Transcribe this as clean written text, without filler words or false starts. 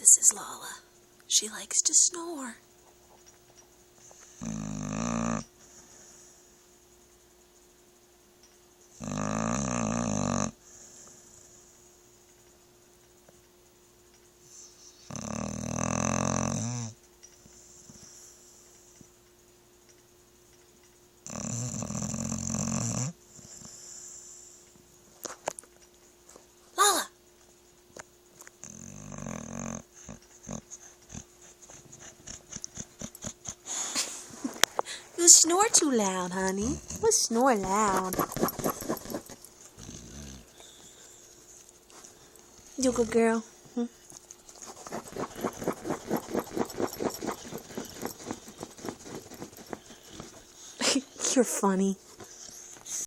This is LaLa. She likes to snore. LaLa! You snore too loud, honey. You snore loud. You good girl? You're funny.